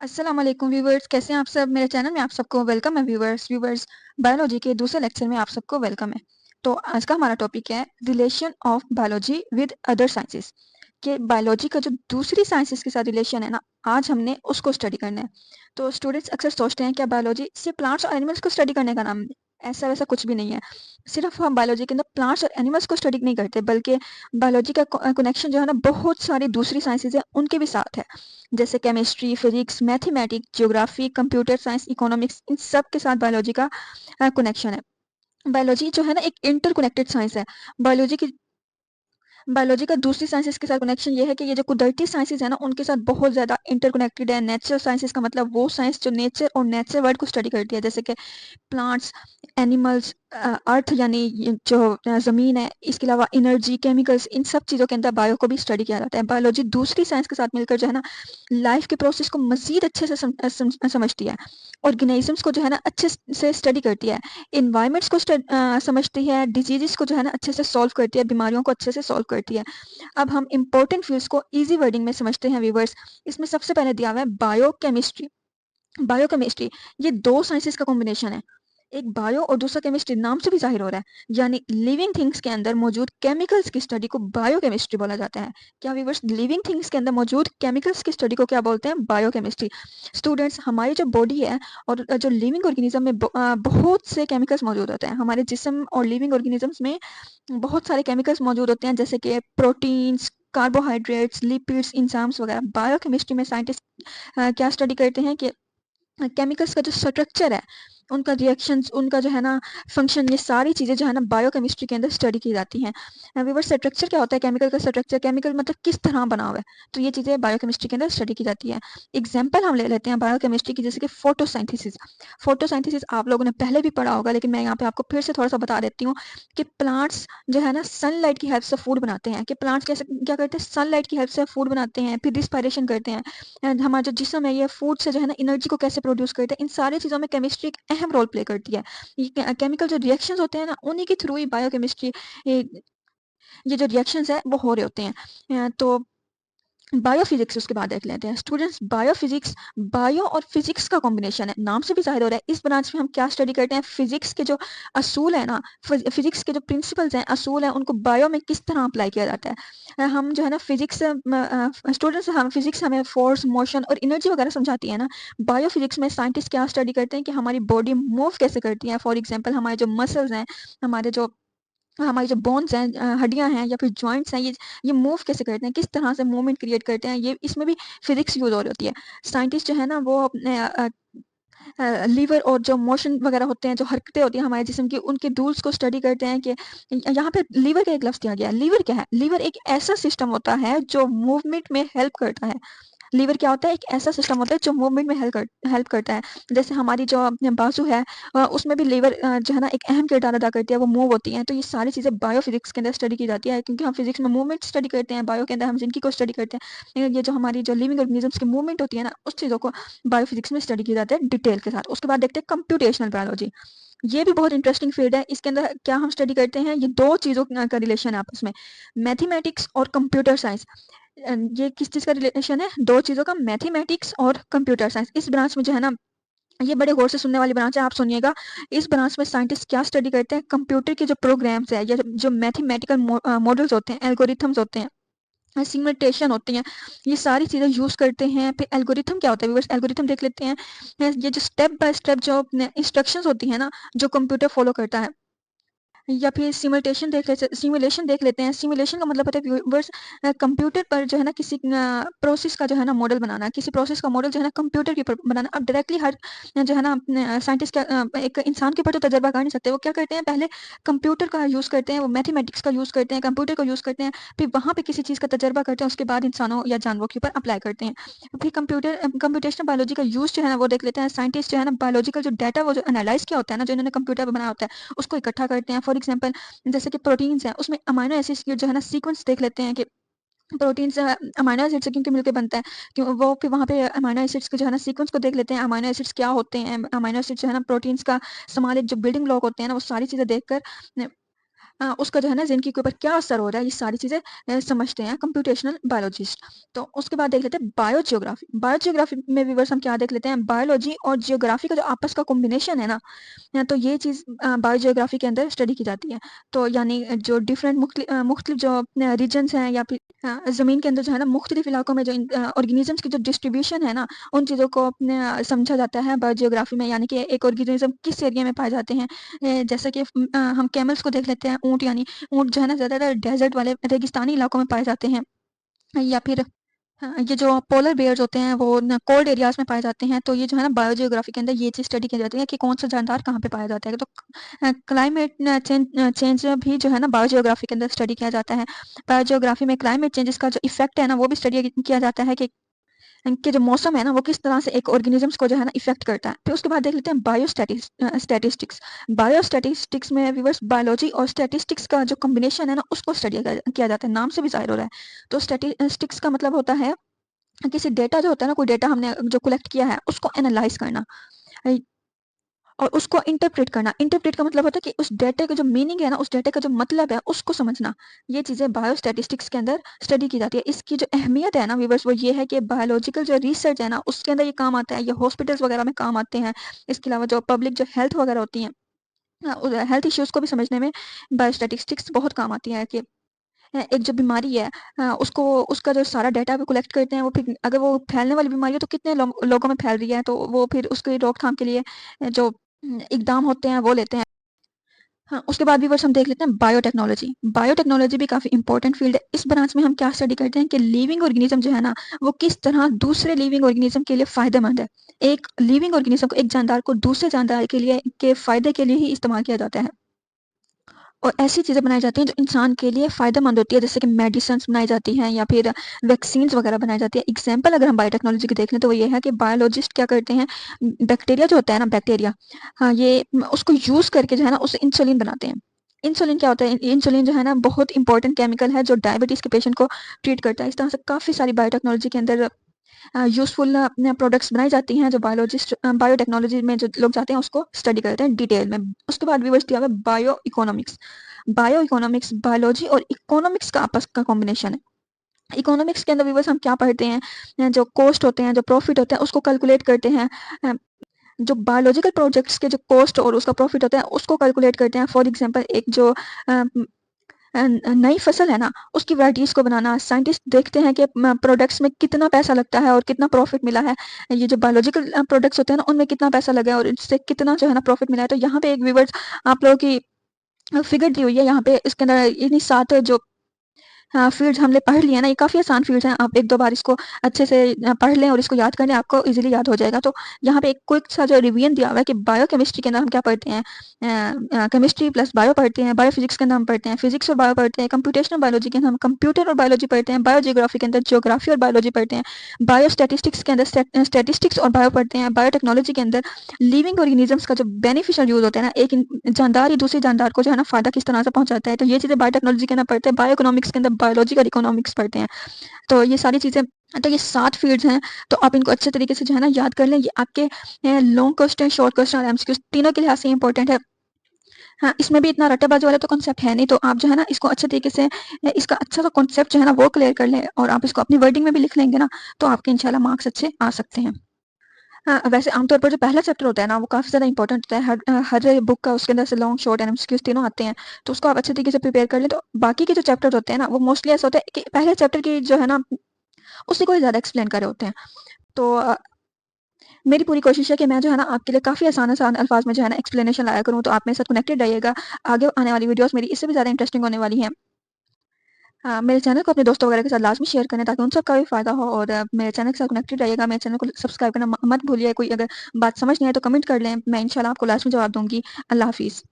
अस्सलाम वालेकुम व्यूवर्स, कैसे हैं आप सब। मेरे चैनल में आप सबको वेलकम है। व्यूवर्स बायोलॉजी के दूसरे लेक्चर में आप सबको वेलकम है। तो आज का हमारा टॉपिक है relation of biology with other sciences, कि बायोलॉजी का जो दूसरी साइंसेस के साथ रिलेशन है ना, आज हमने उसको स्टडी करना है। तो स्टूडेंट्स अक्सर सोचते हैं क्या बायोलॉजी सिर्फ प्लांट्स और एनिमल्स को स्टडी करने का नाम है। ऐसा वैसा कुछ भी नहीं है। सिर्फ हम बायोलॉजी के अंदर प्लांट्स और एनिमल्स को स्टडी नहीं करते, बल्कि बायोलॉजी का कनेक्शन जो है ना बहुत सारी दूसरी साइंसेज है उनके भी साथ है। जैसे chemistry, physics, mathematics, geography, computer science, economics, इन सब के साथ बायोलॉजी का कनेक्शन है। बायोलॉजी जो है ना एक इंटरकनेक्टेड साइंस है। बायोलॉजी की बायोलॉजी का दूसरी साइंसेस के साथ कनेक्शन ये है कि ये जो कुदरती साइंसेस है ना उनके साथ बहुत ज़्यादा इंटरकनेक्टेड है। नेचुरल साइंसेस का मतलब वो साइंस जो नेचर और नेचर वर्ल्ड को स्टडी करती है, जैसे कि प्लांट्स, एनिमल्स, अर्थ यानी जो ज़मीन है, इसके अलावा एनर्जी, केमिकल्स, इन सब चीज़ों के अंदर बायो को भी स्टडी किया जाता है। बायोलॉजी दूसरी साइंस के साथ मिलकर जो है ना लाइफ के प्रोसेस को मज़ीद अच्छे से समझती है। ऑर्गेनिजम्स को जो है ना अच्छे से स्टडी करती है। एनवायरनमेंट्स को समझती है। डिजीज़ेज़ को जो है ना अच्छे से सॉल्व करती है, बीमारियों को अच्छे से सॉल्व करती है। अब हम इम्पोर्टेंट फील्ड्स को ईज़ी वर्डिंग में समझते हैं व्यूअर्स। इसमें सबसे पहले दिया हुआ है बायोकेमिस्ट्री। बायोकेमिस्ट्री ये 2 साइंसेस का कॉम्बिनेशन है। एक बायो और दूसरा केमिस्ट्री, नाम से भी ज़ाहिर हो रहा है। यानी लिविंग थिंग्स के अंदर मौजूद केमिकल्स की स्टडी को बायोकेमिस्ट्री बोला जाता है। क्या व्यूअर्स, लिविंग थिंग्स के अंदर मौजूद केमिकल्स की स्टडी को क्या बोलते हैं? बायोकेमिस्ट्री। स्टूडेंट्स, हमारी जो बॉडी है और जो लिविंग ऑर्गेनिज्म में बहुत से केमिकल्स मौजूद होते हैं। हमारे जिस्म और लिविंग ऑर्गेनिजम्स में बहुत सारे केमिकल्स मौजूद होते हैं, जैसे कि प्रोटीन्स, कार्बोहाइड्रेट्स, लिपिड्स, एंजाइम्स वगैरह। बायोकेमिस्ट्री में साइंटिस्ट क्या स्टडी करते हैं कि केमिकल्स का जो स्ट्रक्चर है, उनका रिएक्शंस, उनका जो है ना फंक्शन, ये सारी चीज़ें जो है ना बायोकेमिस्ट्री के अंदर स्टडी की जाती हैं। व्यूअर्स, स्ट्रक्चर क्या होता है? केमिकल का स्ट्रक्चर, केमिकल मतलब किस तरह बना हुआ है, तो ये चीज़ें बायोकेमिस्ट्री के अंदर स्टडी की जाती है। एग्जाम्पल हम ले लेते हैं बायोकेमिस्ट्री की, जैसे कि फोटोसाइंथेसिस। फोटोसाइंथेसिस आप लोगों ने पहले भी पढ़ा होगा, लेकिन मैं यहाँ पे आपको फिर से थोड़ा सा बता देती हूँ कि प्लांट्स जो है ना सनलाइट की हेल्प से फूड बनाते हैं। कि प्लांट्स कैसे क्या करते हैं? सनलाइट की हेल्प से फूड बनाते हैं, फिर रिस्पायरेशन करते हैं। एंड हमारा जो जिस्म है ये फूड से जो है ना एनर्जी को कैसे प्रोड्यूस करता है, इन सारी चीज़ों में केमिस्ट्री एक अहम रोल प्ले करती है। ये केमिकल जो रिएक्शंस होते हैं ना उन्हीं के थ्रू ही बायोकेमिस्ट्री, ये ये जो रिएक्शंस है वो हो रहे होते हैं। तो बायोफिजिक्स उसके बाद देख लेते हैं। स्टूडेंट्स, बायोफिजिक्स बायो और फिजिक्स का कॉम्बिनेशन है, नाम से भी जाहिर हो रहा है। इस ब्रांच में हम क्या स्टडी करते हैं? फिजिक्स के जो असूल है ना, फिजिक्स के जो प्रिंसिपल्स हैं, असूल हैं, उनको बायो में किस तरह अप्लाई किया जाता है। हम जो है ना फिजिक्स स्टूडेंट्स, हम फिजिक्स हमें फोर्स, मोशन और एनर्जी वगैरह समझाती है ना। बायोफिजिक्स में साइंटिस्ट क्या स्टडी करते हैं कि हमारी बॉडी मूव कैसे करती है। फॉर एग्जाम्पल, हमारे जो मसल्स हैं, हमारे जो हमारी जो बोन्स हैं, हड्डियाँ हैं या फिर जॉइंट्स हैं, ये मूव कैसे करते हैं, किस तरह से मूवमेंट क्रिएट करते हैं, ये इसमें भी फिजिक्स यूज़ हो रही होती है। साइंटिस्ट जो है ना वो अपने लीवर और जो मोशन वगैरह होते हैं, जो हरकतें होती हैं हमारे जिस्म की, उनके रूल्स को स्टडी करते हैं कि यहाँ पे लीवर का एक लफ्ज़ दिया गया है। लीवर क्या है? लीवर एक ऐसा सिस्टम होता है जो मूवमेंट में हेल्प करता है। लीवर क्या होता है? एक ऐसा सिस्टम होता है जो मूवमेंट में हेल्प करता है। जैसे हमारी जो बाजू है, उसमें भी लीवर जो है ना एक अहम किरदार अदा करती है, वो मूव होती हैं। तो ये सारी चीज़ें बायोफिजिक्स के अंदर स्टडी की जाती है, क्योंकि हम फिजिक्स में मूवमेंट स्टडी करते हैं, बायो के अंदर हम जिनकी को स्टडी करते हैं। ये जो हमारी जो लिविंग ऑर्गेनिजम्स की मूवमेंट होती है ना, उस चीज़ों को बायोफिजिक्स में स्टडी किया जाता है डिटेल के साथ। उसके बाद देखते हैं कंप्यूटेशनल बायोलॉजी। ये भी बहुत इंटरेस्टिंग फील्ड है। इसके अंदर क्या हम स्टडी करते हैं? ये दो चीज़ों का रिलेशन है आपस में, मैथमेटिक्स और कंप्यूटर साइंस। ये किस चीज़ का रिलेशन है? दो चीज़ों का, मैथमेटिक्स और कंप्यूटर साइंस। इस ब्रांच में जो है ना, ये बड़े गौर से सुनने वाली ब्रांच है, आप सुनिएगा। इस ब्रांच में साइंटिस्ट क्या स्टडी करते हैं? कंप्यूटर के जो प्रोग्राम्स है या जो मैथमेटिकल मॉडल्स होते हैं, एल्गोरिथम्स होते हैं, सिमुलेशन होती हैं, ये सारी चीज़ें यूज़ करते हैं। फिर एल्गोरिथम क्या होता है व्यूअर्स? एल्गोरिथम देख लेते हैं। ये जो स्टेप बाय स्टेप जो इंस्ट्रक्शंस होती है ना, जो कंप्यूटर फॉलो करता है। या फिर सिमुलेशन देख लेते हैं। सिमुलेशन का मतलब होता है व्यूअर्स, कंप्यूटर पर जो है ना किसी प्रोसेस का जो है ना मॉडल बनाना, किसी प्रोसेस का मॉडल जो है ना कंप्यूटर के ऊपर बनाना। अब डायरेक्टली हर जो है ना अपने साइंटिस्ट क्या एक इंसान के ऊपर तो तजर्बा कर नहीं सकते। वो क्या करते हैं? पहले कंप्यूटर का यूज़ करते हैं, वो मैथमेटिक्स का यूज़ करते हैं, कंप्यूटर का यूज़ करते हैं, फिर वहाँ पे किसी चीज़ का तजर्बा करते हैं, उसके बाद इंसानों या जानवरों के ऊपर अप्लाई करते हैं। फिर कंप्यूटेशनल बायोलॉजी का यूज़ जो है ना वो देख लेते हैं। साइंटिस्ट जो है ना बायोलॉजिकल जो डाटा वो जो एनालाइज़ किया होता है ना, जो इन्होंने कंप्यूटर पे बनाया होता है, उसको इकट्ठा करते हैं। फॉर एग्जांपल, जैसे कि प्रोटीन्स हैं, उसमें अमाइनो एसिड्स की जो है ना सीक्वेंस देख लेते हैं कि प्रोटीन्स अमाइनो एसिड से क्योंकि मिलके बनता है, क्यों वो फिर वहाँ पे अमाइनो एसिड्स के जो है ना सीक्वेंस को देख लेते हैं। अमाइनो एसिड्स क्या होते हैं? अमाइनो एसिड्स जो है ना प्रोटीन्स का समालित जो बिल्डिंग ब्लॉक होते हैं ना, वो सारी चीज़ें देखकर उसका जो है ना ज़िंदगी के ऊपर क्या असर हो रहा है, ये सारी चीज़ें समझते हैं कंप्यूटेशनल बायोलॉजिस्ट। तो उसके बाद देख लेते हैं बायोजियोग्राफी। बायोजियोग्राफी में व्यूअर्स हम क्या देख लेते हैं, बायोलॉजी और जियोग्राफी का जो आपस का कॉम्बिनेशन है ना, तो ये चीज़ बायोजियोग्राफी के अंदर स्टडी की जाती है। तो यानी जो डिफरेंट मुख्तलिफ जो रीजन्स हैं या फिर ज़मीन के अंदर जो है ना मुख्तलिफ इलाकों में जो ऑर्गेनिज़म्स की जो डिस्ट्रीब्यूशन है ना, उन चीज़ों को अपने समझा जाता है बायोजियोग्राफी में, यानी कि एक ऑर्गेनिज़्म किस एरिया में पाए जाते हैं। जैसे कि हम कैमल्स को देख लेते हैं, ऊँट यानी ऊँट जो है ना ज़्यादातर डेज़र्ट वाले रेगिस्तानी इलाकों में पाए जाते हैं। या फिर हाँ, ये जो पोलर बेयर्स होते हैं वो न कोल्ड एरियाज़ में पाए जाते हैं, तो ये जो है ना बायोजियोग्राफी के अंदर ये चीज़ स्टडी की जाती है कि कौन-सा जानदार कहाँ पे पाया जाता है। तो क्लाइमेट चेंज भी जो है ना बायोजियोग्राफी के अंदर स्टडी किया जाता है। बायोजियोग्राफी में क्लाइमेट चेंजेस का जो इफ़ेक्ट है ना, वो भी स्टडी किया जाता है कि जो मौसम है ना, वो किस तरह से एक ऑर्गेनिज़म्स को जो है ना इफ़ेक्ट करता है। फिर उसके बाद देख लेते हैं स्टैटिस्टिक्स। बायोस्टैटिस्टिक्स में व्यूअर्स बायोलॉजी और स्टैटिस्टिक्स का जो कॉम्बिनेशन है ना, उसको स्टडी किया जाता है। नाम से भी ज़ाहिर हो रहा है। तो स्टैटिस्टिक्स का मतलब होता है किसी डेटा जो होता है ना, कोई डेटा हमने जो कलेक्ट किया है, उसको एनालाइज़ करना अ, और उसको इंटरप्रेट करना। इंटरप्रेट का मतलब होता है कि उस डेटे का जो मीनिंग है ना, उस डेटे का जो मतलब है, उसको समझना। ये चीज़ें बायोस्टैटिस्टिक्स के अंदर स्टडी की जाती है। इसकी जो अहमियत है ना व्यूअर्स, वो ये है कि बायोलॉजिकल जो रिसर्च है ना, उसके अंदर ये काम आता है। ये हॉस्पिटल्स वगैरह में काम आते हैं। इसके अलावा जो पब्लिक जो हेल्थ वगैरह होती हैं, हेल्थ इश्यूज़ को भी समझने में बायोस्टैटिस्टिक्स बहुत काम आती है कि एक जो बीमारी है उसको उसका जो सारा डेटा वो कलेक्ट करते हैं, वो फिर अगर वो फैलने वाली बीमारी है तो कितने लोगों में फैल रही है, तो वो फिर उसकी रोकथाम के लिए जो इकदाम होते हैं वो लेते हैं। हाँ, उसके बाद भी बस हम देख लेते हैं बायोटेक्नोलॉजी। बायोटेक्नोलॉजी भी काफ़ी इंपॉर्टेंट फील्ड है। इस ब्रांच में हम क्या स्टडी करते हैं कि लिविंग ऑर्गेनिज़्म जो है ना, वो किस तरह दूसरे लिविंग ऑर्गेनिज़्म के लिए फ़ायदेमंद है। एक लिविंग ऑर्गेनिज़्म को, एक जानदार को दूसरे जानदार के लिए के फ़ायदे के लिए ही इस्तेमाल किया जाता है। और ऐसी चीज़ें बनाई जाती हैं जो इंसान के लिए फ़ायदेमंद होती है, जैसे कि मेडिसिन्स बनाई जाती हैं या फिर वैक्सीन्स वगैरह बनाई जाती है। एग्ज़ाम्पल अगर हम बायोटेक्नोलॉजी की देख लें तो वो ये है कि बायोलॉजिस्ट क्या करते हैं, बैक्टीरिया जो होता है ना, बैक्टीरिया, हाँ, ये उसको यूज़ करके जो है ना उससे इंसुलिन बनाते हैं। इंसुलिन क्या होता है? इंसुलिन जो है ना बहुत इंपॉर्टेंट केमिकल है जो डायबिटीज़ के पेशेंट को ट्रीट करता है। इस तरह से काफ़ी सारी बायोटेक्नोलॉजी के अंदर यूज़फुल अपने प्रोडक्ट्स बनाई जाती हैं, जो बायोटेक्नोलॉजी में जो लोग जाते हैं उसको स्टडी करते हैं डिटेल में। उसके बाद व्यूअर्स दिया हुआ है bio economics. Bio economics biology और इकोनॉमिक्स का आपस का कॉम्बिनेशन है। इकोनॉमिक्स के अंदर व्यूअर्स हम क्या पढ़ते हैं, जो कॉस्ट होते हैं, जो प्रॉफिट होते हैं, उसको कैलकुलेट करते हैं। अ, जो बायोलॉजिकल प्रोजेक्ट्स के जो कॉस्ट और उसका प्रॉफिट होता है, उसको कैलकुलेट करते हैं। फॉर एग्ज़ाम्पल एक जो नई फसल है ना, उसकी वैराइटीज़ को बनाना, साइंटिस्ट देखते हैं कि प्रोडक्ट्स में कितना पैसा लगता है और कितना प्रॉफिट मिला है। ये जो बायोलॉजिकल प्रोडक्ट्स होते हैं ना, उनमें कितना पैसा लगा है और इससे कितना जो है ना प्रॉफिट मिला है। तो यहाँ पे एक व्यूअर्स आप लोगों की फिगर दी हुई है यहाँ पे, इसके अंदर इन्हीं 7 जो हाँ, फ़ील्ड्स हमने पढ़ लिए हैं ना, ये काफ़ी आसान फ़ील्ड्स हैं। आप 1-2 बार इसको अच्छे से पढ़ लें और इसको याद कर लें, आपको ईज़िली याद हो जाएगा। तो यहाँ पे एक क्विक सा जो रिवीजन दिया हुआ है कि बायोकेमिस्ट्री के अंदर हम क्या पढ़ते हैं, केमिस्ट्री प्लस बायो पढ़ते हैं, बायोफिज़िक्स के अंदर हम पढ़ते हैं फिज़िक्स और बायो पढ़ते हैं, कंप्यूटेशनल बायोलॉजी के अंदर हम कंप्यूटर और बायोलॉजी पढ़ते हैं, बायोजियोग्राफी के अंदर जियोग्राफी और बायोलॉजी पढ़ते हैं, बायोस्टैटिस्टिक्स के अंदर स्टैटिस्टिक्स और बायो पढ़ते हैं, बायोटेक्नोलॉजी के अंदर लिविंग ऑर्गेनिज़म्स का जो बेनिफिशियल यूज़ होता है ना, एक जानदार ही दूसरे जानदार को जो है ना फ़ायदा किस तरह से पहुँचाता है, तो ये चीज़ें बायोटेक्नोलॉजी के अंदर पढ़ते हैं। बायो इकोनॉमिक्स के अंदर बायोलॉजी और इकोनॉमिक्स पढ़ते हैं। तो ये सारी चीज़ें, तो ये 7 फ़ील्ड्स हैं, तो आप इनको अच्छे तरीके से जो है ना याद कर लें। ये आपके लॉन्ग क्वेश्चन, शॉर्ट क्वेश्चन और एमसीक्यूज़ तीनों के लिहाज से इम्पोर्टेंट है। हाँ, इसमें भी इतना रट्टेबाज़ी वाला तो कॉन्सेप्ट है नहीं, तो आप जो है ना इसको अच्छे तरीके से इसका अच्छा सा कॉन्सेप्ट जो है ना वो क्लियर कर लें और आप इसको अपनी वर्डिंग में भी लिख लेंगे ना, तो आपके इंशाल्लाह मार्क्स अच्छे आ सकते हैं। हाँ, वैसे आमतौर पर जो पहला चैप्टर होता है ना, वो काफ़ी ज़्यादा इम्पोर्टेंट होता है। हर बुक का उसके अंदर से लॉन्ग, शॉर्ट एंड एमसीक्यूज़ तीनों आते हैं, तो उसको आप अच्छे तरीके से प्रिपेयर कर लें। तो बाकी के जो चैप्टर्स होते हैं ना, वो मोस्टली ऐसा होता है कि पहले चैप्टर की जो है ना, उसी को ही ज़्यादा एक्सप्लेन करे होते हैं। तो मेरी पूरी कोशिश है कि मैं जो है ना आपके लिए काफ़ी आसान-आसान अल्फ़ाज़ में जो है ना एक्सप्लेनेशन लाया करूँ, तो आप मेरे साथ कनेक्टेड रहिएगा। आगे आने वाली वीडियोज़ मेरी इससे भी ज़्यादा इंटरेस्टिंग होने वाली हैं। मेरे चैनल को अपने दोस्तों वगैरह के साथ लाज़मी शेयर करें ताकि उन सबका भी फ़ायदा हो और मेरे चैनल के साथ कनेक्टेड रहिएगा। मेरे चैनल को सब्सक्राइब करना मत भूलिए। कोई अगर बात समझ नहीं आए तो कमेंट कर लें, मैं इंशाल्लाह आपको लास्ट में जवाब दूँगी। अल्लाह हाफ़िज़।